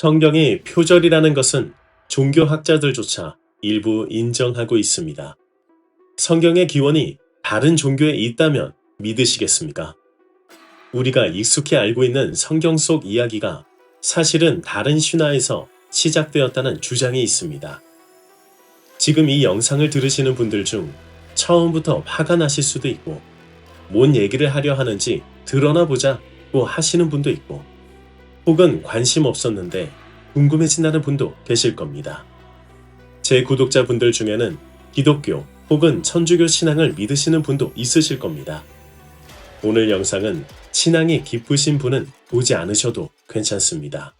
성경이 표절이라는 것은 종교학자들조차 일부 인정하고 있습니다. 성경의 기원이 다른 종교에 있다면 믿으시겠습니까? 우리가 익숙히 알고 있는 성경 속 이야기가 사실은 다른 신화에서 시작되었다는 주장이 있습니다. 지금 이 영상을 들으시는 분들 중 처음부터 화가 나실 수도 있고, 뭔 얘기를 하려 하는지 드러나 보자고 하시는 분도 있고, 혹은 관심 없었는데 궁금해진다는 분도 계실 겁니다. 제 구독자분들 중에는 기독교 혹은 천주교 신앙을 믿으시는 분도 있으실 겁니다. 오늘 영상은 신앙이 깊으신 분은 보지 않으셔도 괜찮습니다.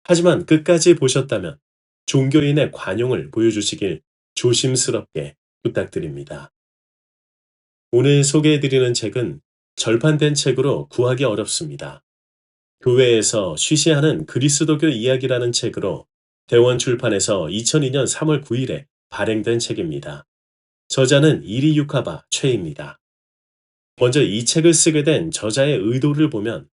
하지만 끝까지 보셨다면 종교인의 관용을 보여주시길 조심스럽게 부탁드립니다. 오늘 소개해드리는 책은 절판된 책으로 구하기 어렵습니다. 교회에서 쉬쉬하는 그리스도교 이야기라는 책으로 대원출판에서 2002년 3월 9일에 발행된 책입니다. 저자는 이리 유카바 최입니다. 먼저 이 책을 쓰게 된 저자의 의도를 보면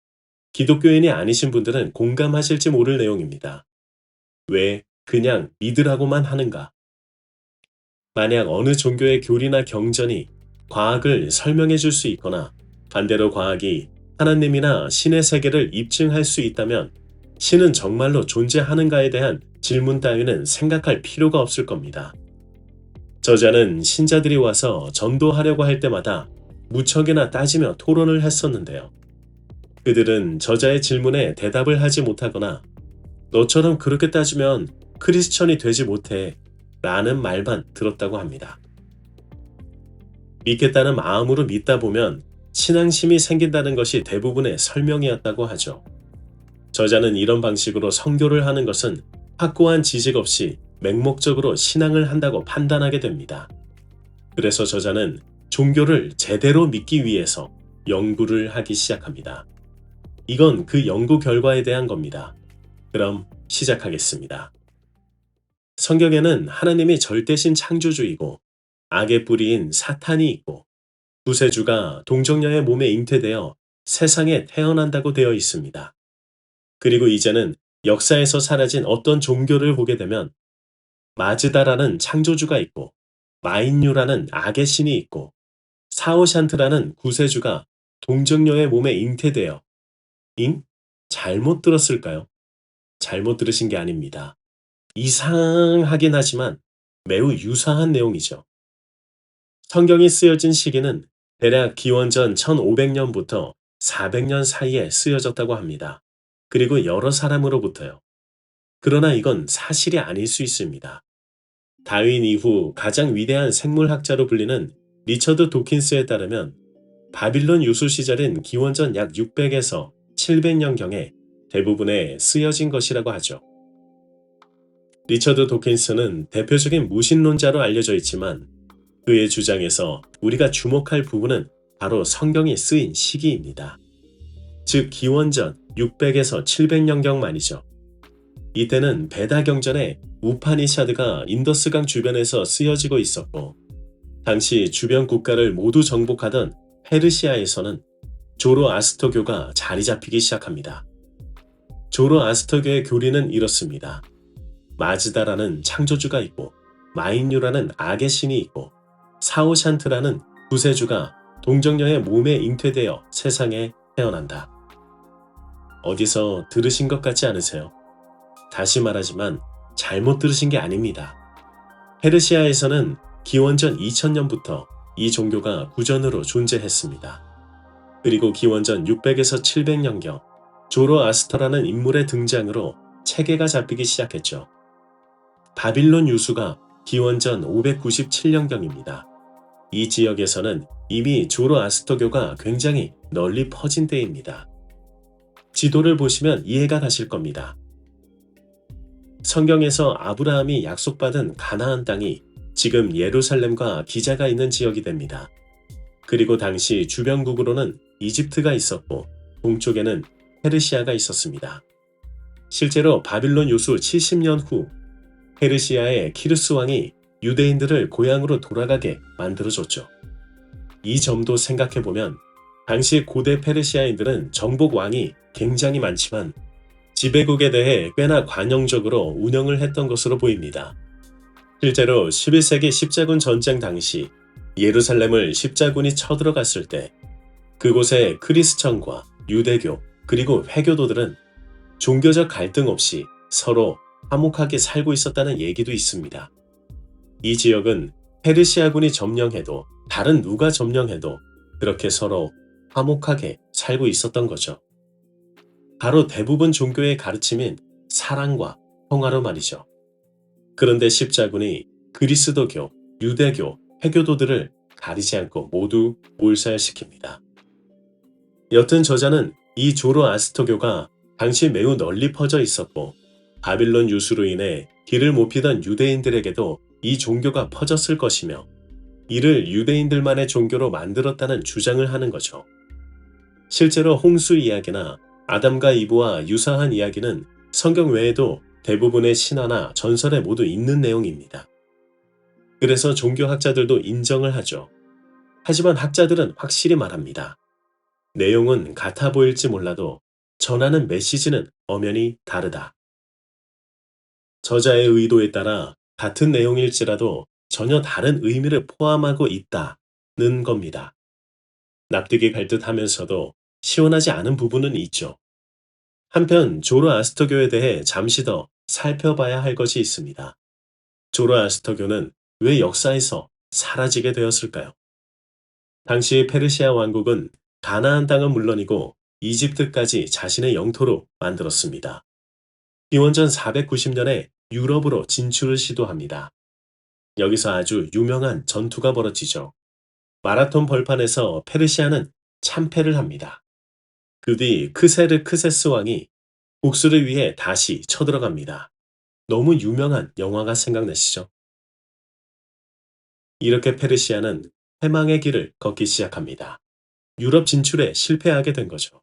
기독교인이 아니신 분들은 공감하실지 모를 내용입니다. 왜 그냥 믿으라고만 하는가? 만약 어느 종교의 교리나 경전이 과학을 설명해 줄 수 있거나 반대로 과학이 하나님이나 신의 세계를 입증할 수 있다면 신은 정말로 존재하는가에 대한 질문 따위는 생각할 필요가 없을 겁니다. 저자는 신자들이 와서 전도하려고 할 때마다 무척이나 따지며 토론을 했었는데요. 그들은 저자의 질문에 대답을 하지 못하거나 너처럼 그렇게 따지면 크리스천이 되지 못해 라는 말만 들었다고 합니다. 믿겠다는 마음으로 믿다 보면 신앙심이 생긴다는 것이 대부분의 설명이었다고 하죠. 저자는 이런 방식으로 선교를 하는 것은 확고한 지식 없이 맹목적으로 신앙을 한다고 판단하게 됩니다. 그래서 저자는 종교를 제대로 믿기 위해서 연구를 하기 시작합니다. 이건 그 연구 결과에 대한 겁니다. 그럼 시작하겠습니다. 성경에는 하나님이 절대신 창조주이고 악의 뿌리인 사탄이 있고 구세주가 동정녀의 몸에 잉태되어 세상에 태어난다고 되어 있습니다. 그리고 이제는 역사에서 사라진 어떤 종교를 보게 되면 마즈다라는 창조주가 있고 마인유라는 악의 신이 있고 사오샨트라는 구세주가 동정녀의 몸에 잉태되어 잘못 들었을까요? 잘못 들으신 게 아닙니다. 이상하긴 하지만 매우 유사한 내용이죠. 성경이 쓰여진 시기는 대략 기원전 1500년부터 400년 사이에 쓰여졌다고 합니다. 그리고 여러 사람으로부터요. 그러나 이건 사실이 아닐 수 있습니다. 다윈 이후 가장 위대한 생물학자로 불리는 리처드 도킨스에 따르면 바빌론 유수 시절인 기원전 약 600에서 700년경에 대부분에 쓰여진 것이라고 하죠. 리처드 도킨스는 대표적인 무신론자로 알려져 있지만 그의 주장에서 우리가 주목할 부분은 바로 성경이 쓰인 시기입니다. 즉 기원전 600에서 700년경 말이죠. 이때는 베다 경전의 우파니샤드가 인더스강 주변에서 쓰여지고 있었고 당시 주변 국가를 모두 정복하던 페르시아에서는 조로아스터교가 자리 잡히기 시작합니다. 조로아스터교의 교리는 이렇습니다. 마즈다라는 창조주가 있고 마인유라는 악의 신이 있고 사오샨트라는 구세주가 동정녀의 몸에 잉태되어 세상에 태어난다. 어디서 들으신 것 같지 않으세요? 다시 말하지만 잘못 들으신 게 아닙니다. 페르시아에서는 기원전 2000년부터 이 종교가 구전으로 존재했습니다. 그리고 기원전 600에서 700년경 조로아스터라는 인물의 등장으로 체계가 잡히기 시작했죠. 바빌론 유수가 기원전 597년경입니다. 이 지역에서는 이미 조로아스터교가 굉장히 널리 퍼진 때입니다. 지도를 보시면 이해가 가실 겁니다. 성경에서 아브라함이 약속받은 가나안 땅이 지금 예루살렘과 기자가 있는 지역이 됩니다. 그리고 당시 주변국으로는 이집트가 있었고 동쪽에는 페르시아가 있었습니다. 실제로 바빌론 유수 70년 후 페르시아의 키루스 왕이 유대인들을 고향으로 돌아가게 만들어줬죠. 이 점도 생각해보면 당시 고대 페르시아인들은 정복 왕이 굉장히 많지만 지배국에 대해 꽤나 관용적으로 운영을 했던 것으로 보입니다. 실제로 11세기 십자군 전쟁 당시 예루살렘을 십자군이 쳐들어갔을 때 그곳의 크리스천과 유대교 그리고 회교도들은 종교적 갈등 없이 서로 화목하게 살고 있었다는 얘기도 있습니다. 이 지역은 페르시아군이 점령해도 다른 누가 점령해도 그렇게 서로 화목하게 살고 있었던 거죠. 바로 대부분 종교의 가르침인 사랑과 평화로 말이죠. 그런데 십자군이 그리스도교, 유대교, 회교도들을 가리지 않고 모두 몰살시킵니다. 여튼 저자는 이 조로아스터교가 당시 매우 널리 퍼져 있었고 바빌론 유수로 인해 길을 못 피던 유대인들에게도 이 종교가 퍼졌을 것이며 이를 유대인들만의 종교로 만들었다는 주장을 하는 거죠. 실제로 홍수 이야기나 아담과 이브와 유사한 이야기는 성경 외에도 대부분의 신화나 전설에 모두 있는 내용입니다. 그래서 종교학자들도 인정을 하죠. 하지만 학자들은 확실히 말합니다. 내용은 같아 보일지 몰라도 전하는 메시지는 엄연히 다르다. 저자의 의도에 따라 같은 내용일지라도 전혀 다른 의미를 포함하고 있다는 겁니다. 납득이 갈 듯 하면서도 시원하지 않은 부분은 있죠. 한편 조로아스터교에 대해 잠시 더 살펴봐야 할 것이 있습니다. 조로아스터교는 왜 역사에서 사라지게 되었을까요? 당시 페르시아 왕국은 가나안 땅은 물론이고 이집트까지 자신의 영토로 만들었습니다. 기원전 490년에 유럽으로 진출을 시도합니다. 여기서 아주 유명한 전투가 벌어지죠. 마라톤 벌판에서 페르시아는 참패를 합니다. 그 뒤 크세르크세스 왕이 복수를 위해 다시 쳐들어갑니다. 너무 유명한 영화가 생각나시죠? 이렇게 페르시아는 패망의 길을 걷기 시작합니다. 유럽 진출에 실패하게 된 거죠.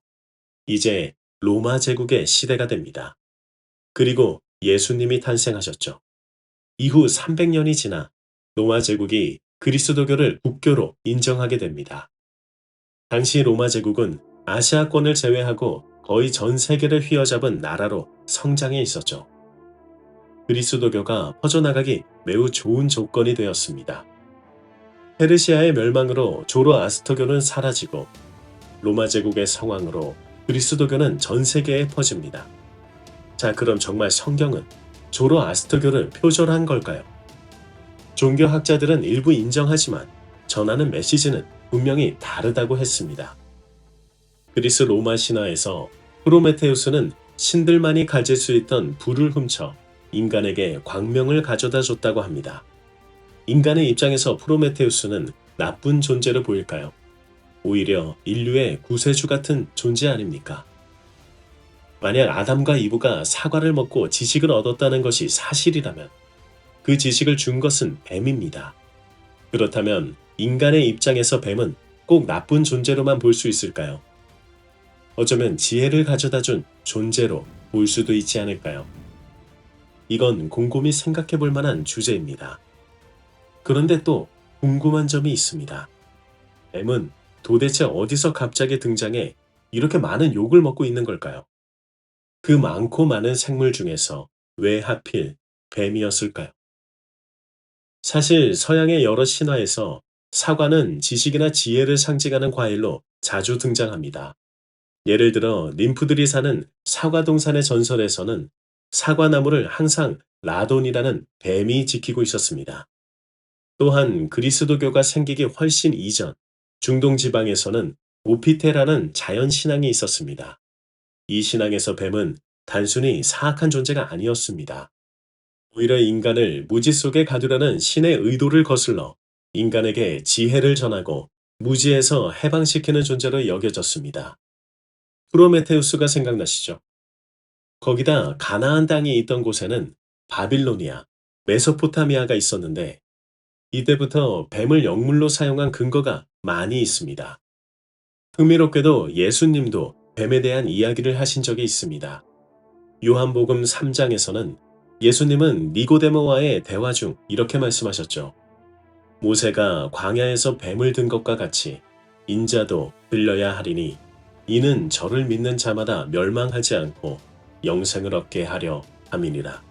이제 로마 제국의 시대가 됩니다. 그리고 예수님이 탄생하셨죠. 이후 300년이 지나 로마 제국이 그리스도교를 국교로 인정하게 됩니다. 당시 로마 제국은 아시아권을 제외하고 거의 전 세계를 휘어잡은 나라로 성장해 있었죠. 그리스도교가 퍼져나가기 매우 좋은 조건이 되었습니다. 페르시아의 멸망으로 조로아스터교는 사라지고 로마 제국의 성황으로 그리스도교는 전 세계에 퍼집니다. 자, 그럼 정말 성경은 조로아스터교를 표절한 걸까요? 종교학자들은 일부 인정하지만 전하는 메시지는 분명히 다르다고 했습니다. 그리스 로마 신화에서 프로메테우스는 신들만이 가질 수 있던 불을 훔쳐 인간에게 광명을 가져다 줬다고 합니다. 인간의 입장에서 프로메테우스는 나쁜 존재로 보일까요? 오히려 인류의 구세주 같은 존재 아닙니까? 만약 아담과 이브가 사과를 먹고 지식을 얻었다는 것이 사실이라면 그 지식을 준 것은 뱀입니다. 그렇다면 인간의 입장에서 뱀은 꼭 나쁜 존재로만 볼 수 있을까요? 어쩌면 지혜를 가져다 준 존재로 볼 수도 있지 않을까요? 이건 곰곰이 생각해 볼 만한 주제입니다. 그런데 또 궁금한 점이 있습니다. 뱀은 도대체 어디서 갑자기 등장해 이렇게 많은 욕을 먹고 있는 걸까요? 그 많고 많은 생물 중에서 왜 하필 뱀이었을까요? 사실 서양의 여러 신화에서 사과는 지식이나 지혜를 상징하는 과일로 자주 등장합니다. 예를 들어 ним프들이 사는 사과동산의 전설에서는 사과나무를 항상 라돈이라는 뱀이 지키고 있었습니다. 또한 그리스도교가 생기기 훨씬 이전 중동 지방에서는 오피테라는 자연신앙이 있었습니다. 이 신앙에서 뱀은 단순히 사악한 존재가 아니었습니다. 오히려 인간을 무지 속에 가두려는 신의 의도를 거슬러 인간에게 지혜를 전하고 무지에서 해방시키는 존재로 여겨졌습니다. 프로메테우스가 생각나시죠? 거기다 가나안 땅이 있던 곳에는 바빌로니아, 메소포타미아가 있었는데 이때부터 뱀을 영물로 사용한 근거가 많이 있습니다. 흥미롭게도 예수님도 뱀에 대한 이야기를 하신 적이 있습니다. 요한복음 3장에서는 예수님은 니고데모와의 대화 중 이렇게 말씀하셨죠. 모세가 광야에서 뱀을 든 것과 같이 인자도 들려야 하리니 이는 저를 믿는 자마다 멸망하지 않고 영생을 얻게 하려 함이니라.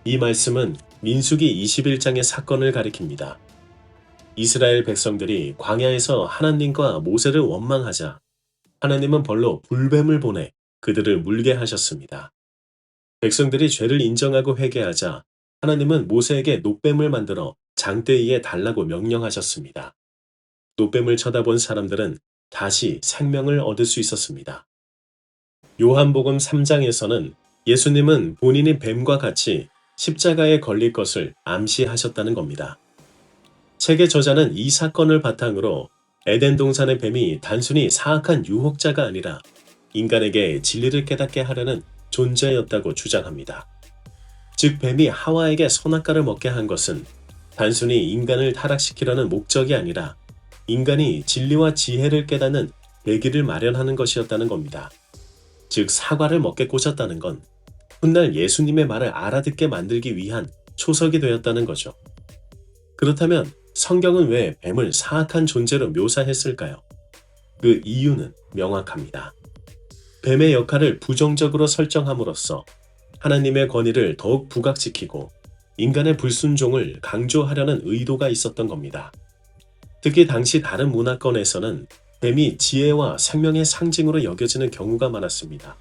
이 말씀은 민수기 21장의 사건을 가리킵니다. 이스라엘 백성들이 광야에서 하나님과 모세를 원망하자 하나님은 벌로 불뱀을 보내 그들을 물게 하셨습니다. 백성들이 죄를 인정하고 회개하자 하나님은 모세에게 놋뱀을 만들어 장대 위에 달라고 명령하셨습니다. 놋뱀을 쳐다본 사람들은 다시 생명을 얻을 수 있었습니다. 요한복음 3장에서는 예수님은 본인이 뱀과 같이 십자가에 걸릴 것을 암시하셨다는 겁니다. 책의 저자는 이 사건을 바탕으로 에덴 동산의 뱀이 단순히 사악한 유혹자가 아니라 인간에게 진리를 깨닫게 하려는 존재였다고 주장합니다. 즉 뱀이 하와에게 선악과를 먹게 한 것은 단순히 인간을 타락시키려는 목적이 아니라 인간이 진리와 지혜를 깨닫는 계기를 마련하는 것이었다는 겁니다. 즉 사과를 먹게 꼬셨다는 건 훗날 예수님의 말을 알아듣게 만들기 위한 초석이 되었다는 거죠. 그렇다면 성경은 왜 뱀을 사악한 존재로 묘사했을까요? 그 이유는 명확합니다. 뱀의 역할을 부정적으로 설정함으로써 하나님의 권위를 더욱 부각시키고 인간의 불순종을 강조하려는 의도가 있었던 겁니다. 특히 당시 다른 문화권에서는 뱀이 지혜와 생명의 상징으로 여겨지는 경우가 많았습니다.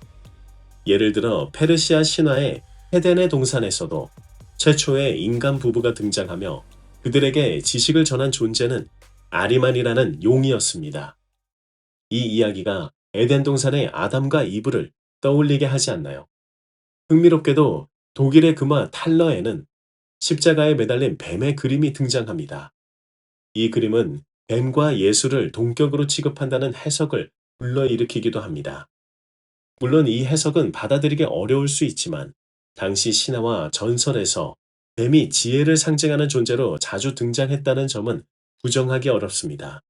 예를 들어 페르시아 신화의 헤덴의 동산에서도 최초의 인간 부부가 등장하며 그들에게 지식을 전한 존재는 아리만이라는 용이었습니다. 이 이야기가 에덴 동산의 아담과 이브를 떠올리게 하지 않나요? 흥미롭게도 독일의 금화 탈러에는 십자가에 매달린 뱀의 그림이 등장합니다. 이 그림은 뱀과 예수를 동격으로 취급한다는 해석을 불러일으키기도 합니다. 물론 이 해석은 받아들이기 어려울 수 있지만 당시 신화와 전설에서 뱀이 지혜를 상징하는 존재로 자주 등장했다는 점은 부정하기 어렵습니다.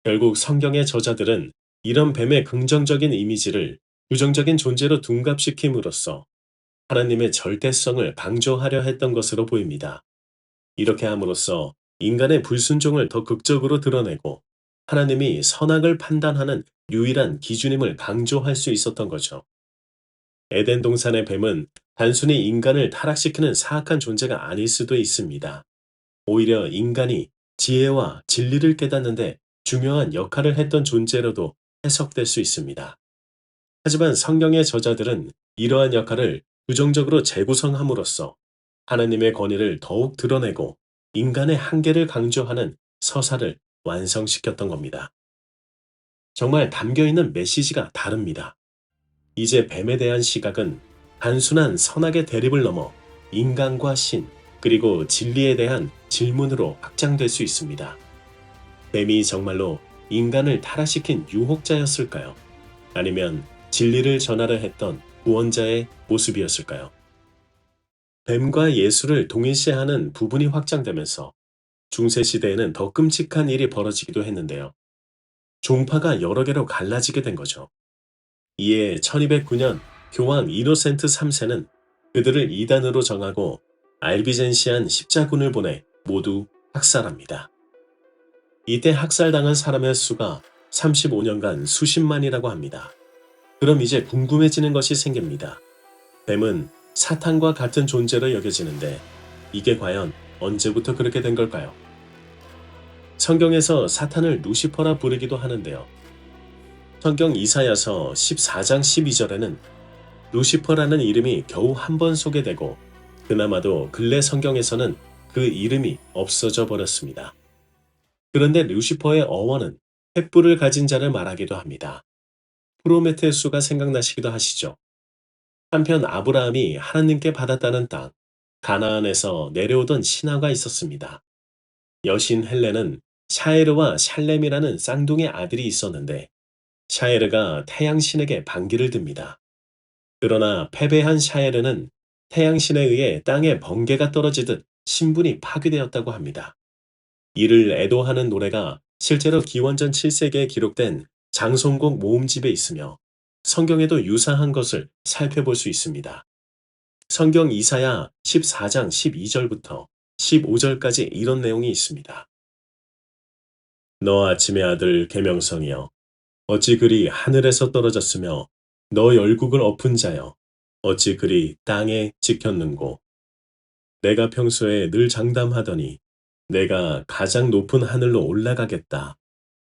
결국 성경의 저자들은 이런 뱀의 긍정적인 이미지를 부정적인 존재로 둔갑시킴으로써 하나님의 절대성을 강조하려 했던 것으로 보입니다. 이렇게 함으로써 인간의 불순종을 더 극적으로 드러내고 하나님이 선악을 판단하는 유일한 기준임을 강조할 수 있었던 거죠. 에덴 동산의 뱀은 단순히 인간을 타락시키는 사악한 존재가 아닐 수도 있습니다. 오히려 인간이 지혜와 진리를 깨닫는데 중요한 역할을 했던 존재로도 해석될 수 있습니다. 하지만 성경의 저자들은 이러한 역할을 부정적으로 재구성함으로써 하나님의 권위를 더욱 드러내고 인간의 한계를 강조하는 서사를 완성시켰던 겁니다. 정말 담겨있는 메시지가 다릅니다. 이제 뱀에 대한 시각은 단순한 선악의 대립을 넘어 인간과 신, 그리고 진리에 대한 질문으로 확장될 수 있습니다. 뱀이 정말로 인간을 타락시킨 유혹자였을까요? 아니면 진리를 전하려 했던 구원자의 모습이었을까요? 뱀과 예수를 동일시하는 부분이 확장되면서 중세시대에는 더 끔찍한 일이 벌어지기도 했는데요. 종파가 여러 개로 갈라지게 된 거죠. 이에 1209년 교황 이노센트 3세는 그들을 이단으로 정하고 알비젠시안 십자군을 보내 모두 학살합니다. 이때 학살당한 사람의 수가 35년간 수십만이라고 합니다. 그럼 이제 궁금해지는 것이 생깁니다. 뱀은 사탄과 같은 존재로 여겨지는데 이게 과연 언제부터 그렇게 된 걸까요? 성경에서 사탄을 루시퍼라 부르기도 하는데요. 성경 이사야서 14장 12절에는 루시퍼라는 이름이 겨우 한 번 소개되고 그나마도 근래 성경에서는 그 이름이 없어져 버렸습니다. 그런데 루시퍼의 어원은 횃불을 가진 자를 말하기도 합니다. 프로메테우스가 생각나시기도 하시죠? 한편 아브라함이 하나님께 받았다는 땅, 가나안에서 내려오던 신하가 있었습니다. 여신 헬레는 샤에르와 샬렘이라는 쌍둥이 아들이 있었는데 샤에르가 태양신에게 반기를 듭니다. 그러나 패배한 샤에르는 태양신에 의해 땅에 번개가 떨어지듯 신분이 파괴되었다고 합니다. 이를 애도하는 노래가 실제로 기원전 7세기에 기록된 장송곡 모음집에 있으며 성경에도 유사한 것을 살펴볼 수 있습니다. 성경 이사야 14장 12절부터 15절까지 이런 내용이 있습니다. 너 아침의 아들 계명성이여 어찌 그리 하늘에서 떨어졌으며 너 열국을 엎은 자여, 어찌 그리 땅에 찍혔는고. 내가 평소에 늘 장담하더니 내가 가장 높은 하늘로 올라가겠다.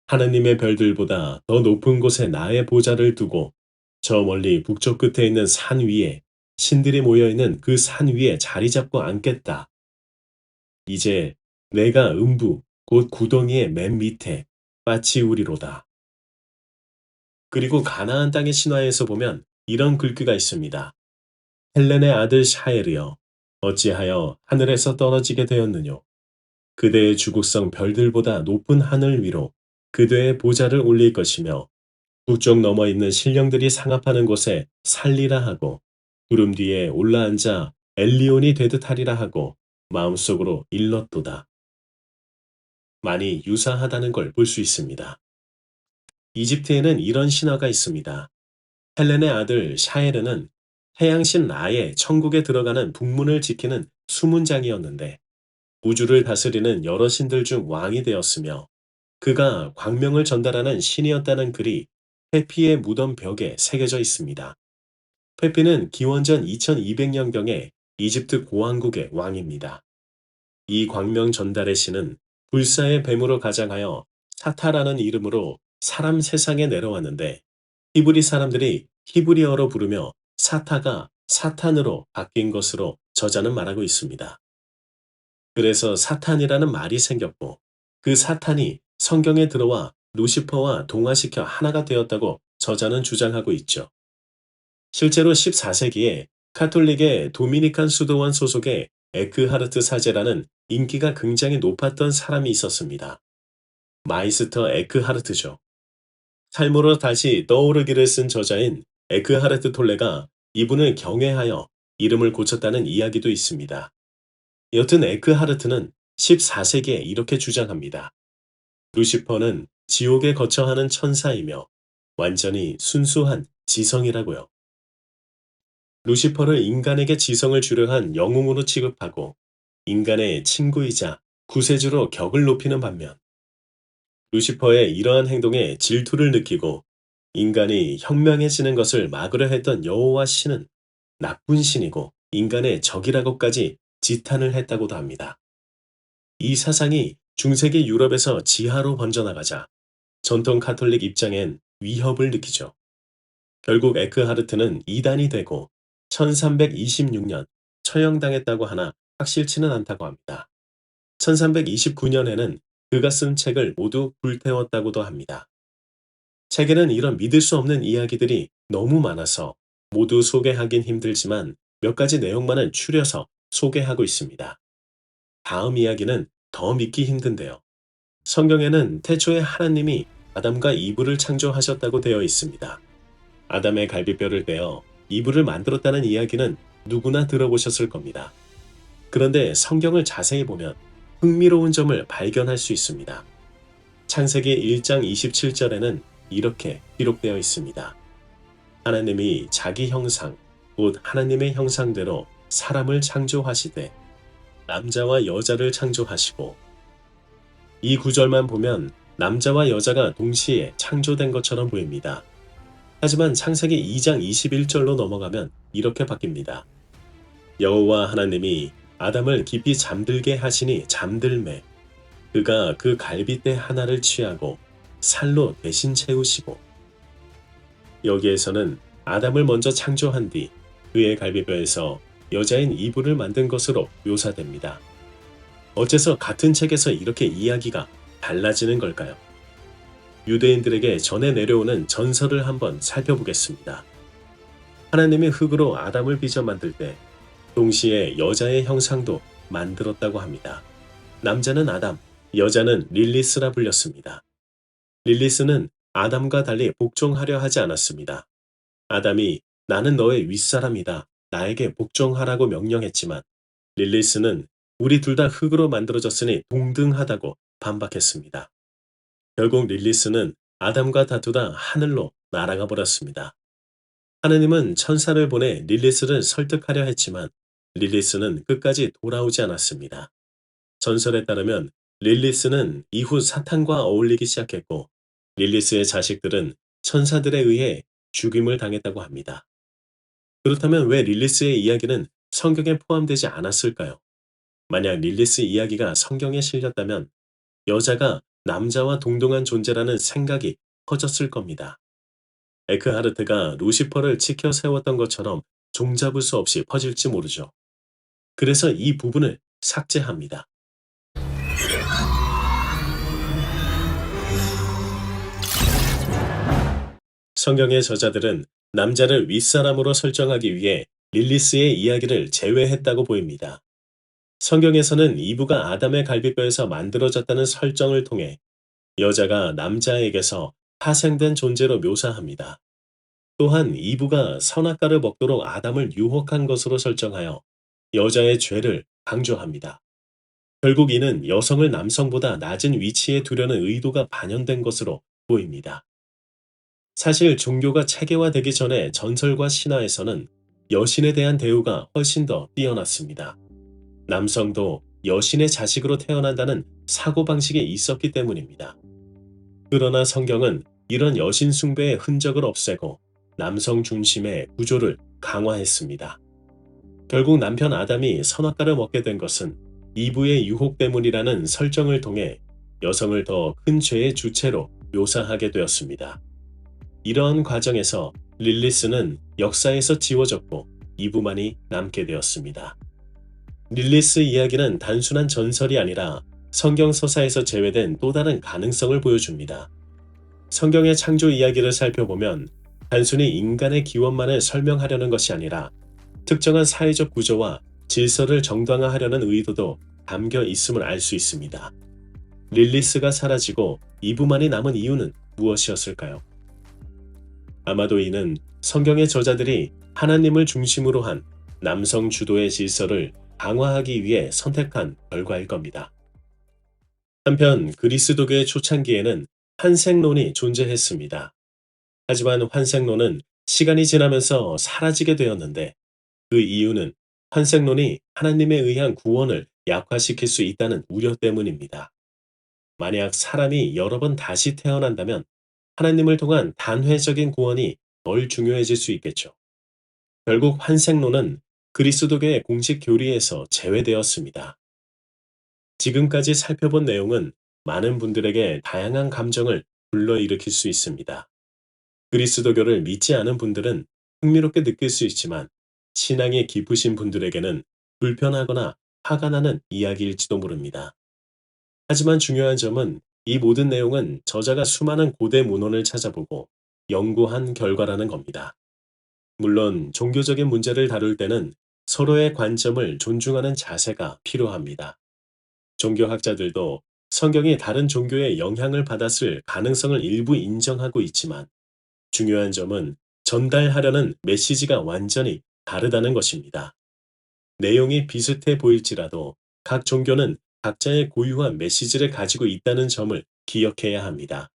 하나님의 별들보다 더 높은 곳에 나의 보좌를 두고 저 멀리 북쪽 끝에 있는 산 위에 신들이 모여있는 그 산 위에 자리 잡고 앉겠다. 이제 내가 음부 곧 구덩이의 맨 밑에 빠치우리로다. 그리고 가나안 땅의 신화에서 보면 이런 글귀가 있습니다. 헬렌의 아들 샤엘이여, 어찌하여 하늘에서 떨어지게 되었느뇨. 그대의 주국성 별들보다 높은 하늘 위로 그대의 보좌를 올릴 것이며 북쪽 넘어 있는 신령들이 상합하는 곳에 살리라 하고 구름 뒤에 올라앉아 엘리온이 되듯 하리라 하고 마음속으로 일렀도다. 많이 유사하다는 걸 볼 수 있습니다. 이집트에는 이런 신화가 있습니다. 헬렌의 아들 샤에르는 태양신 라의 천국에 들어가는 북문을 지키는 수문장이었는데 우주를 다스리는 여러 신들 중 왕이 되었으며 그가 광명을 전달하는 신이었다는 글이 페피의 무덤 벽에 새겨져 있습니다. 페피는 기원전 2200년경에 이집트 고왕국의 왕입니다. 이 광명 전달의 신은 불사의 뱀으로 가장하여 사타라는 이름으로 사람 세상에 내려왔는데 히브리 사람들이 히브리어로 부르며 사타가 사탄으로 바뀐 것으로 저자는 말하고 있습니다. 그래서 사탄이라는 말이 생겼고 그 사탄이 성경에 들어와 루시퍼와 동화시켜 하나가 되었다고 저자는 주장하고 있죠. 실제로 14세기에 카톨릭의 도미니칸 수도원 소속의 에크하르트 사제라는 인기가 굉장히 높았던 사람이 있었습니다. 마이스터 에크하르트죠. 삶으로 다시 떠오르기를 쓴 저자인 에크하르트 톨레가 이분을 경외하여 이름을 고쳤다는 이야기도 있습니다. 여튼 에크하르트는 14세기에 이렇게 주장합니다. 루시퍼는 지옥에 거처하는 천사이며 완전히 순수한 지성이라고요. 루시퍼를 인간에게 지성을 주려 한 영웅으로 취급하고 인간의 친구이자 구세주로 격을 높이는 반면 루시퍼의 이러한 행동에 질투를 느끼고 인간이 현명해지는 것을 막으려 했던 여호와 신은 나쁜 신이고 인간의 적이라고까지 지탄을 했다고도 합니다. 이 사상이 중세기 유럽에서 지하로 번져나가자 전통 카톨릭 입장엔 위협을 느끼죠. 결국 에크하르트는 이단이 되고 1326년 처형당했다고 하나 확실치는 않다고 합니다. 1329년에는 그가 쓴 책을 모두 불태웠다고도 합니다. 책에는 이런 믿을 수 없는 이야기들이 너무 많아서 모두 소개하긴 힘들지만 몇 가지 내용만은 추려서 소개하고 있습니다. 다음 이야기는 더 믿기 힘든데요. 성경에는 태초에 하나님이 아담과 이브를 창조하셨다고 되어 있습니다. 아담의 갈비뼈를 떼어 이브를 만들었다는 이야기는 누구나 들어보셨을 겁니다. 그런데 성경을 자세히 보면 흥미로운 점을 발견할 수 있습니다. 창세기 1장 27절에는 이렇게 기록되어 있습니다. 하나님이 자기 형상, 곧 하나님의 형상대로 사람을 창조하시되 남자와 여자를 창조하시고 이 구절만 보면 남자와 여자가 동시에 창조된 것처럼 보입니다. 하지만 창세기 2장 21절로 넘어가면 이렇게 바뀝니다. 여호와 하나님이 아담을 깊이 잠들게 하시니 잠들매 그가 그 갈빗대 하나를 취하고 살로 대신 채우시고 여기에서는 아담을 먼저 창조한 뒤 그의 갈비뼈에서 여자인 이브를 만든 것으로 묘사됩니다. 어째서 같은 책에서 이렇게 이야기가 달라지는 걸까요? 유대인들에게 전해 내려오는 전설을 한번 살펴보겠습니다. 하나님이 흙으로 아담을 빚어 만들 때 동시에 여자의 형상도 만들었다고 합니다. 남자는 아담, 여자는 릴리스라 불렸습니다. 릴리스는 아담과 달리 복종하려 하지 않았습니다. 아담이 나는 너의 윗사람이다. 나에게 복종하라고 명령했지만 릴리스는 우리 둘 다 흙으로 만들어졌으니 동등하다고 반박했습니다. 결국 릴리스는 아담과 다투다 하늘로 날아가 버렸습니다. 하느님은 천사를 보내 릴리스를 설득하려 했지만 릴리스는 끝까지 돌아오지 않았습니다. 전설에 따르면 릴리스는 이후 사탄과 어울리기 시작했고 릴리스의 자식들은 천사들에 의해 죽임을 당했다고 합니다. 그렇다면 왜 릴리스의 이야기는 성경에 포함되지 않았을까요? 만약 릴리스 이야기가 성경에 실렸다면 여자가 남자와 동등한 존재라는 생각이 퍼졌을 겁니다. 에크하르트가 루시퍼를 치켜 세웠던 것처럼 종잡을 수 없이 퍼질지 모르죠. 그래서 이 부분을 삭제합니다. 성경의 저자들은 남자를 윗사람으로 설정하기 위해 릴리스의 이야기를 제외했다고 보입니다. 성경에서는 이브가 아담의 갈비뼈에서 만들어졌다는 설정을 통해 여자가 남자에게서 파생된 존재로 묘사합니다. 또한 이브가 선악과를 먹도록 아담을 유혹한 것으로 설정하여 여자의 죄를 강조합니다. 결국 이는 여성을 남성보다 낮은 위치에 두려는 의도가 반영된 것으로 보입니다. 사실 종교가 체계화되기 전에 전설과 신화에서는 여신에 대한 대우가 훨씬 더 뛰어났습니다. 남성도 여신의 자식으로 태어난다는 사고방식이 있었기 때문입니다. 그러나 성경은 이런 여신 숭배의 흔적을 없애고 남성 중심의 구조를 강화했습니다. 결국 남편 아담이 선악과를 먹게 된 것은 이브의 유혹 때문이라는 설정을 통해 여성을 더 큰 죄의 주체로 묘사하게 되었습니다. 이러한 과정에서 릴리스는 역사에서 지워졌고 이브만이 남게 되었습니다. 릴리스 이야기는 단순한 전설이 아니라 성경 서사에서 제외된 또 다른 가능성을 보여줍니다. 성경의 창조 이야기를 살펴보면 단순히 인간의 기원만을 설명하려는 것이 아니라 특정한 사회적 구조와 질서를 정당화하려는 의도도 담겨 있음을 알 수 있습니다. 릴리스가 사라지고 이브만이 남은 이유는 무엇이었을까요? 아마도 이는 성경의 저자들이 하나님을 중심으로 한 남성 주도의 질서를 강화하기 위해 선택한 결과일 겁니다. 한편 그리스도교의 초창기에는 환생론이 존재했습니다. 하지만 환생론은 시간이 지나면서 사라지게 되었는데 그 이유는 환생론이 하나님에 의한 구원을 약화시킬 수 있다는 우려 때문입니다. 만약 사람이 여러 번 다시 태어난다면 하나님을 통한 단회적인 구원이 덜 중요해질 수 있겠죠. 결국 환생론은 그리스도교의 공식 교리에서 제외되었습니다. 지금까지 살펴본 내용은 많은 분들에게 다양한 감정을 불러일으킬 수 있습니다. 그리스도교를 믿지 않은 분들은 흥미롭게 느낄 수 있지만 신앙이 깊으신 분들에게는 불편하거나 화가 나는 이야기일지도 모릅니다. 하지만 중요한 점은 이 모든 내용은 저자가 수많은 고대 문헌을 찾아보고 연구한 결과라는 겁니다. 물론 종교적인 문제를 다룰 때는 서로의 관점을 존중하는 자세가 필요합니다. 종교학자들도 성경이 다른 종교의 영향을 받았을 가능성을 일부 인정하고 있지만 중요한 점은 전달하려는 메시지가 완전히 다르다는 것입니다. 내용이 비슷해 보일지라도 각 종교는 각자의 고유한 메시지를 가지고 있다는 점을 기억해야 합니다.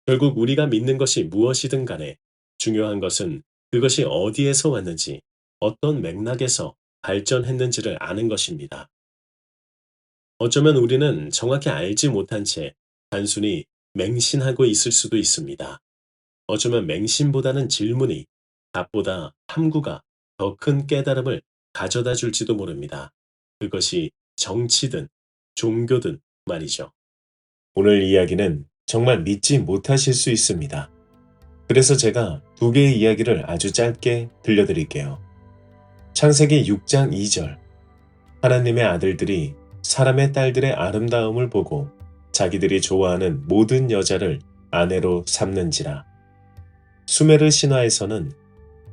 결국 우리가 믿는 것이 무엇이든 간에 중요한 것은 그것이 어디에서 왔는지, 어떤 맥락에서 발전했는지를 아는 것입니다. 어쩌면 우리는 정확히 알지 못한 채 단순히 맹신하고 있을 수도 있습니다. 어쩌면 맹신보다는 질문이 답보다 탐구가 더 큰 깨달음을 가져다 줄지도 모릅니다. 그것이 정치든 종교든 말이죠. 오늘 이야기는 정말 믿지 못하실 수 있습니다. 그래서 제가 두 개의 이야기를 아주 짧게 들려드릴게요. 창세기 6장 2절. 하나님의 아들들이 사람의 딸들의 아름다움을 보고 자기들이 좋아하는 모든 여자를 아내로 삼는지라. 수메르 신화에서는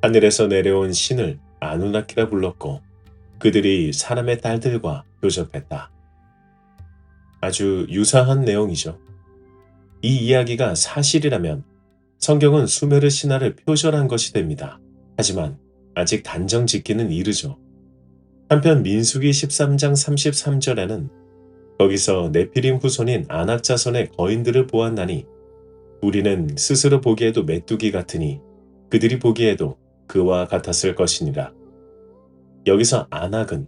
하늘에서 내려온 신을 아누나키라 불렀고 그들이 사람의 딸들과 교접했다. 아주 유사한 내용이죠. 이 이야기가 사실이라면 성경은 수메르 신화를 표절한 것이 됩니다. 하지만 아직 단정 짓기는 이르죠. 한편 민수기 13장 33절에는 거기서 네피림 후손인 아낙 자손의 거인들을 보았나니 우리는 스스로 보기에도 메뚜기 같으니 그들이 보기에도 그와 같았을 것이니라. 여기서 아낙은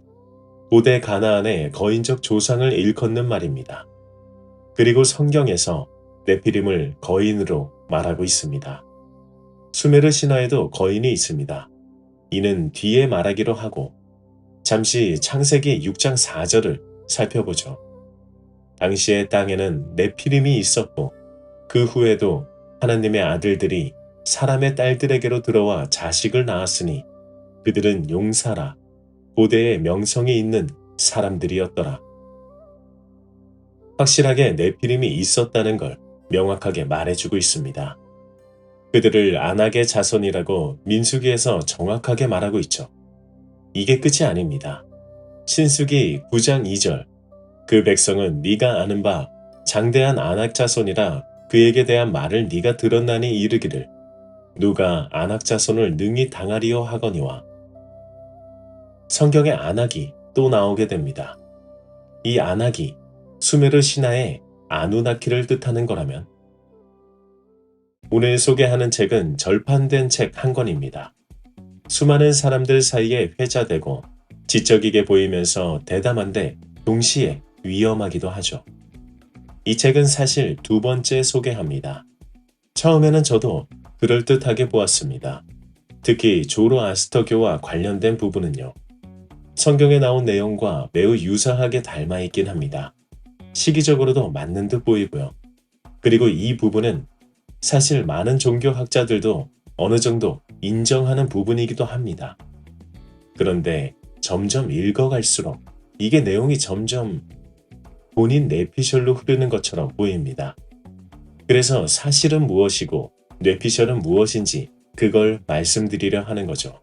고대 가나안의 거인적 조상을 일컫는 말입니다. 그리고 성경에서 네피림을 거인으로 말하고 있습니다. 수메르 신화에도 거인이 있습니다. 이는 뒤에 말하기로 하고 잠시 창세기 6장 4절을 살펴보죠. 당시의 땅에는 네피림이 있었고 그 후에도 하나님의 아들들이 사람의 딸들에게로 들어와 자식을 낳았으니 그들은 용사라 고대의 명성이 있는 사람들이었더라. 확실하게 네피림이 있었다는 걸 명확하게 말해주고 있습니다. 그들을 안악의 자손이라고 민수기에서 정확하게 말하고 있죠. 이게 끝이 아닙니다. 신수기 9장 2절 그 백성은 네가 아는 바 장대한 안악 자손이라 그에게 대한 말을 네가 들었나니 이르기를 누가 안악 자손을 능히 당하리요 하거니와 성경에 안악이 또 나오게 됩니다. 이 안악이 수메르 신화의 아누나키를 뜻하는 거라면 오늘 소개하는 책은 절판된 책 한 권입니다. 수많은 사람들 사이에 회자되고 지적이게 보이면서 대담한데 동시에 위험하기도 하죠. 이 책은 사실 두 번째 소개합니다. 처음에는 저도 그럴듯하게 보았습니다. 특히 조로아스터교와 관련된 부분은요. 성경에 나온 내용과 매우 유사하게 닮아 있긴 합니다. 시기적으로도 맞는 듯 보이고요. 그리고 이 부분은 사실 많은 종교학자들도 어느 정도 인정하는 부분이기도 합니다. 그런데 점점 읽어갈수록 이게 내용이 점점 본인 뇌피셜로 흐르는 것처럼 보입니다. 그래서 사실은 무엇이고 뇌피셜은 무엇인지 그걸 말씀드리려 하는 거죠.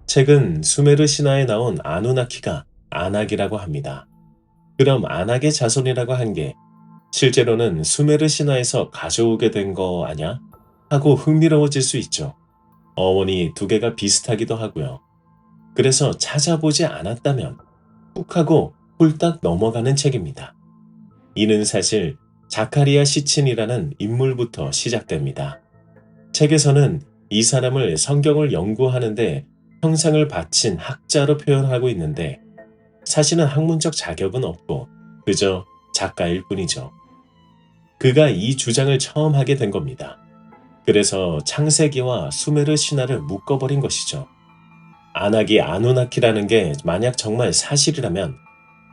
책은 수메르 신화에 나온 아누나키가 안악이라고 합니다. 그럼 안악의 자손이라고 한 게 실제로는 수메르 신화에서 가져오게 된 거 아냐? 하고 흥미로워질 수 있죠. 어원이 두 개가 비슷하기도 하고요. 그래서 찾아보지 않았다면 훅 하고 홀딱 넘어가는 책입니다. 이는 사실 자카리아 시친이라는 인물부터 시작됩니다. 책에서는 이 사람을 성경을 연구하는데 형상을 바친 학자로 표현하고 있는데 사실은 학문적 자격은 없고 그저 작가일 뿐이죠. 그가 이 주장을 처음 하게 된 겁니다. 그래서 창세기와 수메르 신화를 묶어버린 것이죠. 안악이 아누나키라는 게 만약 정말 사실이라면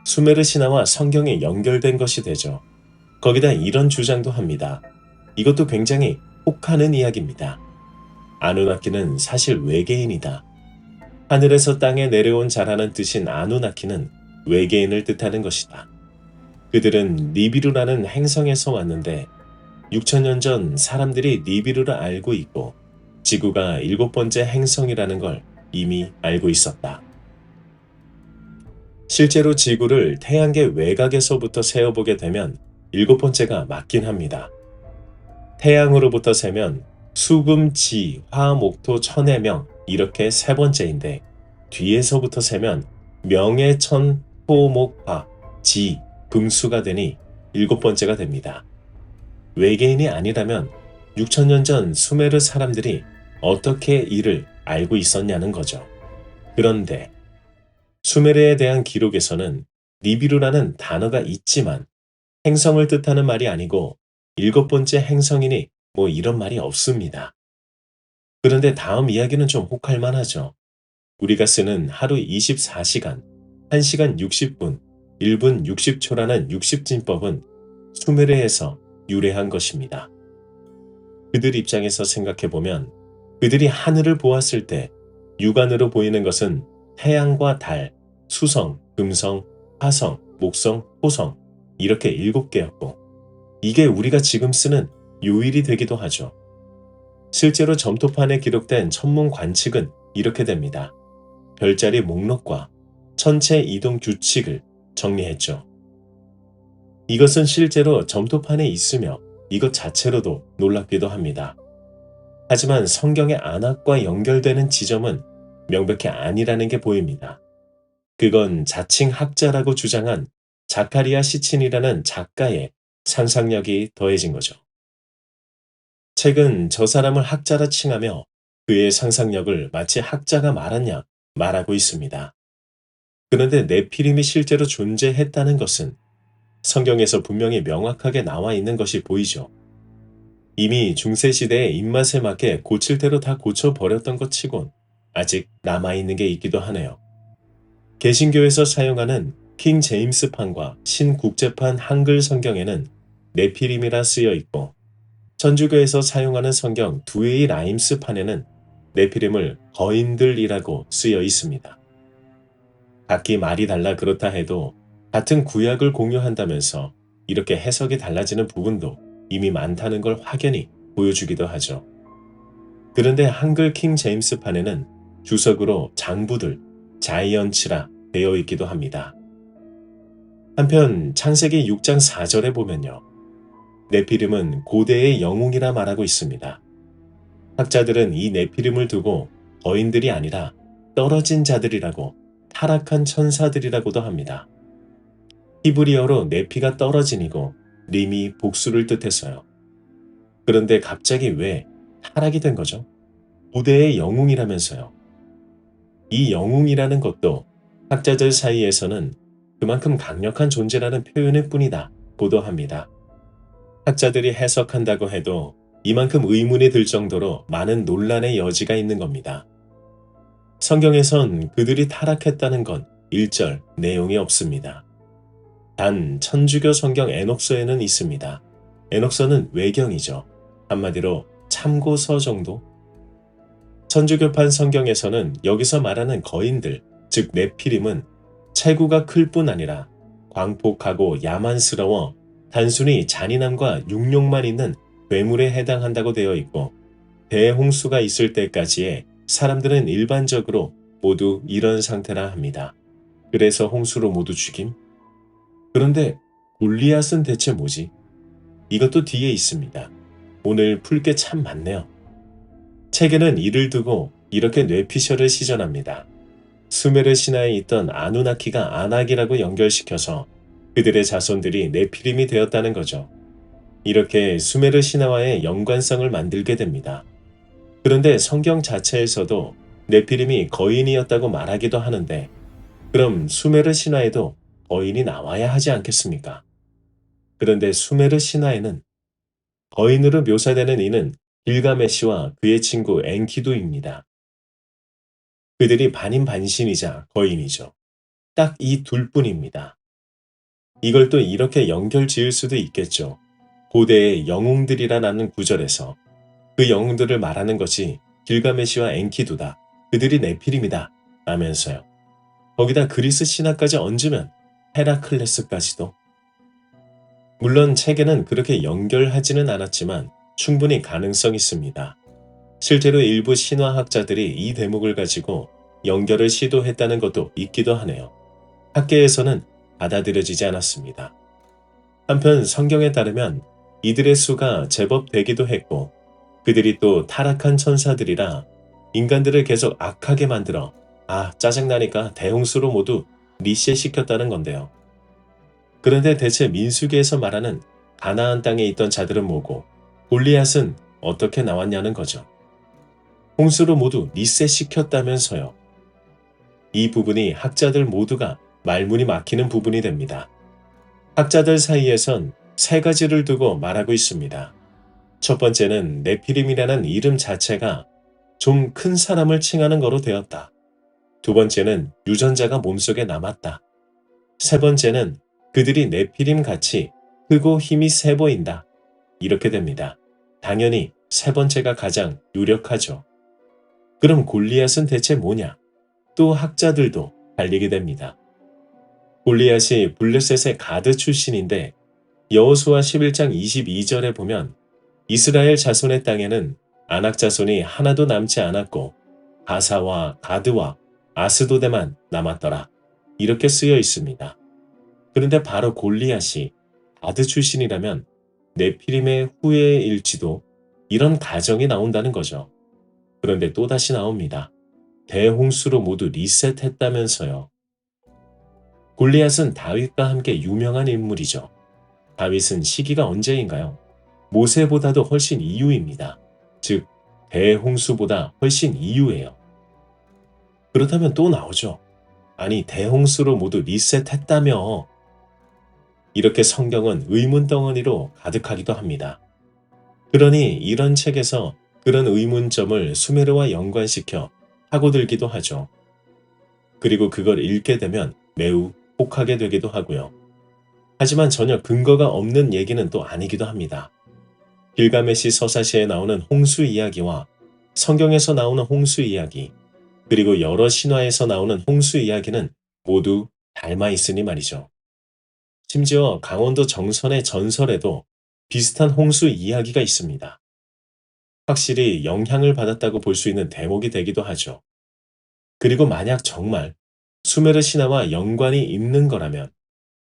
수메르 신화와 성경에 연결된 것이 되죠. 거기다 이런 주장도 합니다. 이것도 굉장히 혹하는 이야기입니다. 아누나키는 사실 외계인이다. 하늘에서 땅에 내려온 자라는 뜻인 아누나키는 외계인을 뜻하는 것이다. 그들은 니비루라는 행성에서 왔는데 6천년 전 사람들이 니비루를 알고 있고 지구가 7번째 행성이라는 걸 이미 알고 있었다. 실제로 지구를 태양계 외곽에서부터 세어보게 되면 7번째가 맞긴 합니다. 태양으로부터 세면 수금, 지, 화, 목, 토, 천의 명 이렇게 세 번째인데 뒤에서부터 세면 명의 천, 토, 목, 화, 지, 금수가 되니 7번째가 됩니다. 외계인이 아니라면 6천년 전 수메르 사람들이 어떻게 이를 알고 있었냐는 거죠. 그런데 수메르에 대한 기록에서는 니비루라는 단어가 있지만 행성을 뜻하는 말이 아니고 7번째 행성이니 뭐 이런 말이 없습니다. 그런데 다음 이야기는 좀 혹할 만하죠. 우리가 쓰는 하루 24시간, 1시간 60분, 1분 60초라는 60진법은 수메르에서 유래한 것입니다. 그들 입장에서 생각해보면 그들이 하늘을 보았을 때 육안으로 보이는 것은 태양과 달, 수성, 금성, 화성, 목성, 토성 이렇게 7개였고 이게 우리가 지금 쓰는 요일이 되기도 하죠. 실제로 점토판에 기록된 천문 관측은 이렇게 됩니다. 별자리 목록과 천체 이동 규칙을 정리했죠. 이것은 실제로 점토판에 있으며 이것 자체로도 놀랍기도 합니다. 하지만 성경의 안악과 연결되는 지점은 명백히 아니라는 게 보입니다. 그건 자칭 학자라고 주장한 자카리아 시친이라는 작가의 상상력이 더해진 거죠. 책은 저 사람을 학자라 칭하며 그의 상상력을 마치 학자가 말하냐 말하고 있습니다. 그런데 네피림이 실제로 존재했다는 것은 성경에서 분명히 명확하게 나와 있는 것이 보이죠. 이미 중세시대의 입맛에 맞게 고칠 대로 다 고쳐버렸던 것 치곤 아직 남아있는 게 있기도 하네요. 개신교에서 사용하는 킹 제임스판과 신국제판 한글 성경에는 네피림이라 쓰여 있고, 천주교에서 사용하는 성경 두에이 라임스판에는 네피림을 거인들이라고 쓰여 있습니다. 각기 말이 달라 그렇다 해도 같은 구약을 공유한다면서 이렇게 해석이 달라지는 부분도 이미 많다는 걸 확연히 보여주기도 하죠. 그런데 한글 킹 제임스판에는 주석으로 장부들, 자이언츠라 되어 있기도 합니다. 한편 창세기 6장 4절에 보면요. 네피림은 고대의 영웅이라 말하고 있습니다. 학자들은 이 네피림을 두고 거인들이 아니라 떨어진 자들이라고, 타락한 천사들이라고도 합니다. 히브리어로 네피가 떨어진이고 림이 복수를 뜻해서요. 그런데 갑자기 왜 타락이 된 거죠? 고대의 영웅이라면서요. 이 영웅이라는 것도 학자들 사이에서는 그만큼 강력한 존재라는 표현일 뿐이다 보도합니다. 학자들이 해석한다고 해도 이만큼 의문이 들 정도로 많은 논란의 여지가 있는 겁니다. 성경에선 그들이 타락했다는 건 1절 내용이 없습니다. 단 천주교 성경 에녹서에는 있습니다. 에녹서는 외경이죠. 한마디로 참고서 정도? 천주교판 성경에서는 여기서 말하는 거인들, 즉 네피림은 체구가 클 뿐 아니라 광폭하고 야만스러워 단순히 잔인함과 육욕만 있는 괴물에 해당한다고 되어 있고, 대홍수가 있을 때까지의 사람들은 일반적으로 모두 이런 상태라 합니다. 그래서 홍수로 모두 죽임? 그런데 골리앗은 대체 뭐지? 이것도 뒤에 있습니다. 오늘 풀 게 참 많네요. 책에는 이를 두고 이렇게 뇌피셜을 시전합니다. 수메르 신화에 있던 아누나키가 아낙이라고 연결시켜서 그들의 자손들이 네피림이 되었다는 거죠. 이렇게 수메르 신화와의 연관성을 만들게 됩니다. 그런데 성경 자체에서도 네피림이 거인이었다고 말하기도 하는데, 그럼 수메르 신화에도 거인이 나와야 하지 않겠습니까? 그런데 수메르 신화에는 거인으로 묘사되는 이는 길가메시와 그의 친구 엔키두입니다. 그들이 반인반신이자 거인이죠. 딱 이 둘뿐입니다. 이걸 또 이렇게 연결 지을 수도 있겠죠. 고대의 영웅들이라는 구절에서 그 영웅들을 말하는 것이 길가메시와 엔키두다, 그들이 네피림이다 라면서요. 거기다 그리스 신화까지 얹으면 헤라클레스까지도. 물론 책에는 그렇게 연결하지는 않았지만 충분히 가능성이 있습니다. 실제로 일부 신화학자들이 이 대목을 가지고 연결을 시도했다는 것도 있기도 하네요. 학계에서는 받아들여지지 않았습니다. 한편 성경에 따르면 이들의 수가 제법 되기도 했고, 그들이 또 타락한 천사들이라 인간들을 계속 악하게 만들어 짜증나니까 대홍수로 모두 리셋시켰다는 건데요. 그런데 대체 민수기에서 말하는 가나안 땅에 있던 자들은 뭐고 골리앗은 어떻게 나왔냐는 거죠. 홍수로 모두 리셋시켰다면서요. 이 부분이 학자들 모두가 말문이 막히는 부분이 됩니다. 학자들 사이에선 세 가지를 두고 말하고 있습니다. 첫 번째는 네피림이라는 이름 자체가 좀 큰 사람을 칭하는 거로 되었다. 두 번째는 유전자가 몸속에 남았다. 세 번째는 그들이 네피림 같이 크고 힘이 세 보인다. 이렇게 됩니다. 당연히 세 번째가 가장 유력하죠. 그럼 골리앗은 대체 뭐냐? 또 학자들도 갈리게 됩니다. 골리앗이 블레셋의 가드 출신인데 여호수아 11장 22절에 보면 이스라엘 자손의 땅에는 아낙 자손이 하나도 남지 않았고 가사와 가드와 아스도데만 남았더라. 이렇게 쓰여 있습니다. 그런데 바로 골리앗이 가드 출신이라면 네피림의 후예일지도, 이런 가정이 나온다는 거죠. 그런데 또다시 나옵니다. 대홍수로 모두 리셋했다면서요. 골리앗은 다윗과 함께 유명한 인물이죠. 다윗은 시기가 언제인가요? 모세보다도 훨씬 이후입니다. 즉 대홍수보다 훨씬 이후예요. 그렇다면 또 나오죠. 아니 대홍수로 모두 리셋했다며. 이렇게 성경은 의문덩어리로 가득하기도 합니다. 그러니 이런 책에서 그런 의문점을 수메르와 연관시켜 파고들기도 하죠. 그리고 그걸 읽게 되면 매우 혹하게 되기도 하고요. 하지만 전혀 근거가 없는 얘기는 또 아니기도 합니다. 길가메시 서사시에 나오는 홍수 이야기와 성경에서 나오는 홍수 이야기, 그리고 여러 신화에서 나오는 홍수 이야기는 모두 닮아 있으니 말이죠. 심지어 강원도 정선의 전설에도 비슷한 홍수 이야기가 있습니다. 확실히 영향을 받았다고 볼 수 있는 대목이 되기도 하죠. 그리고 만약 정말 수메르 신화와 연관이 있는 거라면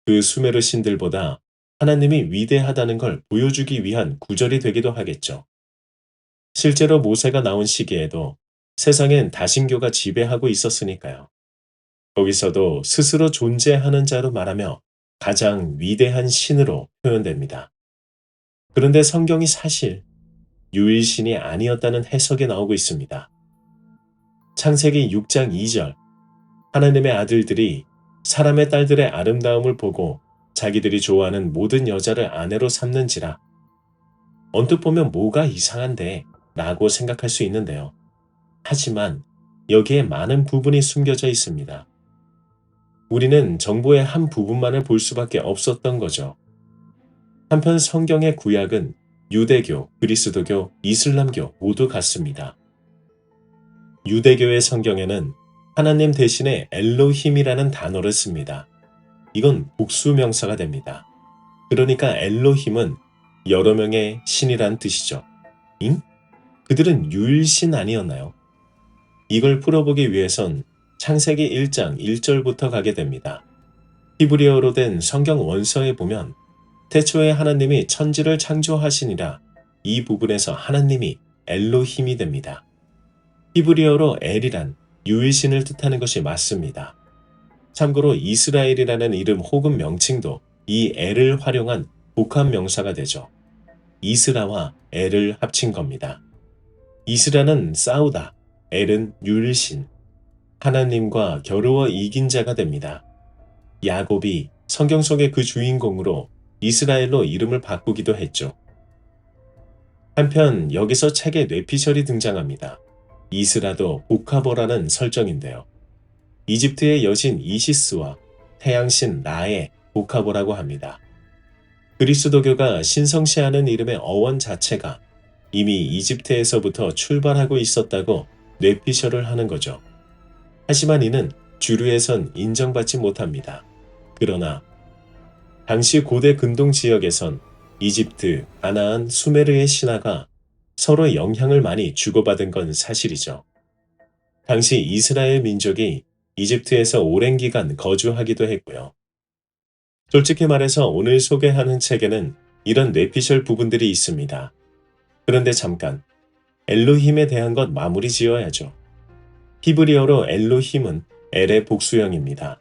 그 수메르 신들보다 하나님이 위대하다는 걸 보여주기 위한 구절이 되기도 하겠죠. 실제로 모세가 나온 시기에도 세상엔 다신교가 지배하고 있었으니까요. 거기서도 스스로 존재하는 자로 말하며 가장 위대한 신으로 표현됩니다. 그런데 성경이 사실 유일신이 아니었다는 해석이 나오고 있습니다. 창세기 6장 2절, 하나님의 아들들이 사람의 딸들의 아름다움을 보고 자기들이 좋아하는 모든 여자를 아내로 삼는지라. 언뜻 보면 뭐가 이상한데 라고 생각할 수 있는데요. 하지만 여기에 많은 부분이 숨겨져 있습니다. 우리는 정보의 한 부분만을 볼 수밖에 없었던 거죠. 한편 성경의 구약은 유대교, 그리스도교, 이슬람교 모두 같습니다. 유대교의 성경에는 하나님 대신에 엘로힘이라는 단어를 씁니다. 이건 복수 명사가 됩니다. 그러니까 엘로힘은 여러 명의 신이란 뜻이죠. 잉? 그들은 유일신 아니었나요? 이걸 풀어보기 위해선 창세기 1장 1절부터 가게 됩니다. 히브리어로 된 성경 원서에 보면 태초에 하나님이 천지를 창조하시니라, 이 부분에서 하나님이 엘로힘이 됩니다. 히브리어로 엘이란 유일신을 뜻하는 것이 맞습니다. 참고로 이스라엘이라는 이름 혹은 명칭도 이 엘을 활용한 복합 명사가 되죠. 이스라와 엘을 합친 겁니다. 이스라는 싸우다, 엘은 유일신, 하나님과 겨루어 이긴 자가 됩니다. 야곱이 성경 속의 그 주인공으로 이스라엘로 이름을 바꾸기도 했죠. 한편 여기서 책에 뇌피셜이 등장합니다. 이스라도 보카보라는 설정인데요. 이집트의 여신 이시스와 태양신 라의 보카보라고 합니다. 그리스도교가 신성시하는 이름의 어원 자체가 이미 이집트에서부터 출발하고 있었다고 뇌피셜을 하는 거죠. 하지만 이는 주류에선 인정받지 못합니다. 그러나 당시 고대 근동 지역에선 이집트, 가나안, 수메르의 신화가 서로 영향을 많이 주고받은 건 사실이죠. 당시 이스라엘 민족이 이집트에서 오랜 기간 거주하기도 했고요. 솔직히 말해서 오늘 소개하는 책에는 이런 뇌피셜 부분들이 있습니다. 그런데 잠깐, 엘로힘에 대한 것 마무리 지어야죠. 히브리어로 엘로힘은 엘의 복수형입니다.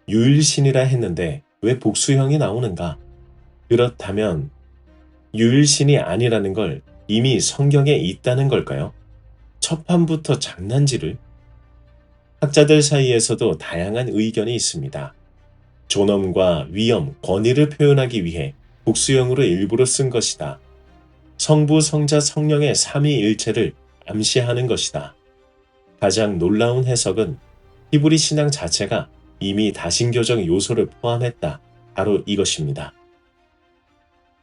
유일신이라 했는데 왜 복수형이 나오는가? 그렇다면 유일신이 아니라는 걸 이미 성경에 있다는 걸까요? 첫 판부터 장난질을? 학자들 사이에서도 다양한 의견이 있습니다. 존엄과 위엄, 권위를 표현하기 위해 복수형으로 일부러 쓴 것이다. 성부, 성자, 성령의 삼위일체를 암시하는 것이다. 가장 놀라운 해석은 히브리 신앙 자체가 이미 다신교적 요소를 포함했다. 바로 이것입니다.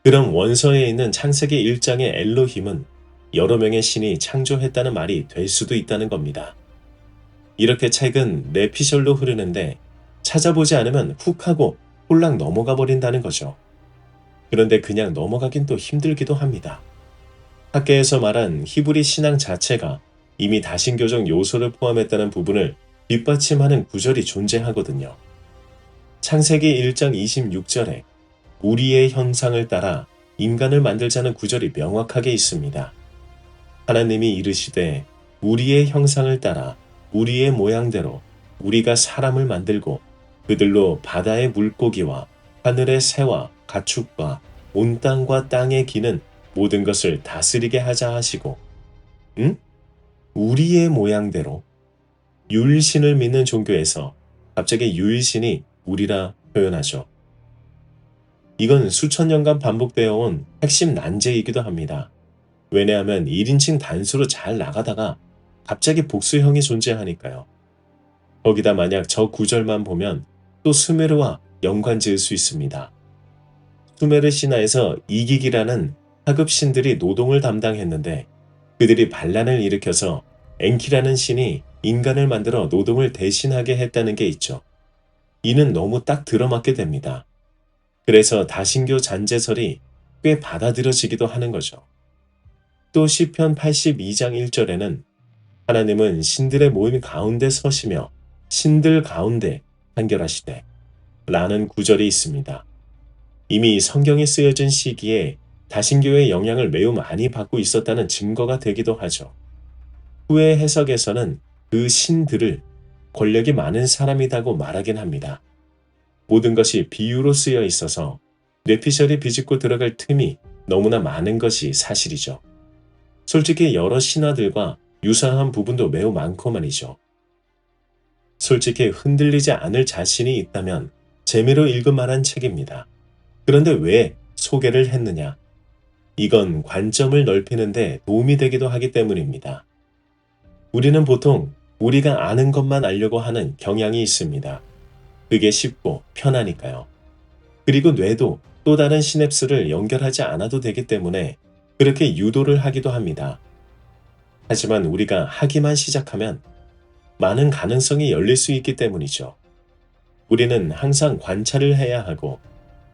그럼 원서에 있는 창세기 1장의 엘로힘은 여러 명의 신이 창조했다는 말이 될 수도 있다는 겁니다. 이렇게 책은 뇌피셜로 흐르는데 찾아보지 않으면 훅 하고 홀랑 넘어가 버린다는 거죠. 그런데 그냥 넘어가긴 또 힘들기도 합니다. 학계에서 말한 히브리 신앙 자체가 이미 다신교적 요소를 포함했다는 부분을 뒷받침하는 구절이 존재하거든요. 창세기 1장 26절에 우리의 형상을 따라 인간을 만들자는 구절이 명확하게 있습니다. 하나님이 이르시되 우리의 형상을 따라 우리의 모양대로 우리가 사람을 만들고 그들로 바다의 물고기와 하늘의 새와 가축과 온 땅과 땅에 기는 모든 것을 다스리게 하자 하시고, 우리의 모양대로? 유일신을 믿는 종교에서 갑자기 유일신이 우리라 표현하죠. 이건 수천 년간 반복되어 온 핵심 난제이기도 합니다. 왜냐하면 1인칭 단수로 잘 나가다가 갑자기 복수형이 존재하니까요. 거기다 만약 저 구절만 보면 또 수메르와 연관 지을 수 있습니다. 수메르 신화에서 이기기라는 하급 신들이 노동을 담당했는데 그들이 반란을 일으켜서 엔키라는 신이 인간을 만들어 노동을 대신하게 했다는 게 있죠. 이는 너무 딱 들어맞게 됩니다. 그래서 다신교 잔재설이 꽤 받아들여지기도 하는 거죠. 또 시편 82장 1절에는 하나님은 신들의 모임 가운데 서시며 신들 가운데 판결하시되 라는 구절이 있습니다. 이미 성경이 쓰여진 시기에 다신교의 영향을 매우 많이 받고 있었다는 증거가 되기도 하죠. 후의 해석에서는 그 신들을 권력이 많은 사람이라고 말하긴 합니다. 모든 것이 비유로 쓰여 있어서 뇌피셜이 비집고 들어갈 틈이 너무나 많은 것이 사실이죠. 솔직히 여러 신화들과 유사한 부분도 매우 많고 말이죠. 솔직히 흔들리지 않을 자신이 있다면 재미로 읽을 만한 책입니다. 그런데 왜 소개를 했느냐? 이건 관점을 넓히는데 도움이 되기도 하기 때문입니다. 우리는 보통 우리가 아는 것만 알려고 하는 경향이 있습니다. 그게 쉽고 편하니까요. 그리고 뇌도 또 다른 시냅스를 연결하지 않아도 되기 때문에 그렇게 유도를 하기도 합니다. 하지만 우리가 하기만 시작하면 많은 가능성이 열릴 수 있기 때문이죠. 우리는 항상 관찰을 해야 하고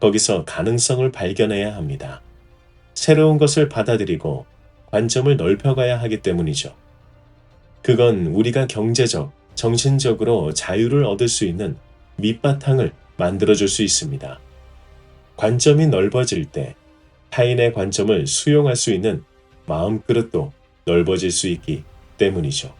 거기서 가능성을 발견해야 합니다. 새로운 것을 받아들이고 관점을 넓혀가야 하기 때문이죠. 그건 우리가 경제적, 정신적으로 자유를 얻을 수 있는 밑바탕을 만들어줄 수 있습니다. 관점이 넓어질 때 타인의 관점을 수용할 수 있는 마음그릇도 넓어질 수 있기 때문이죠.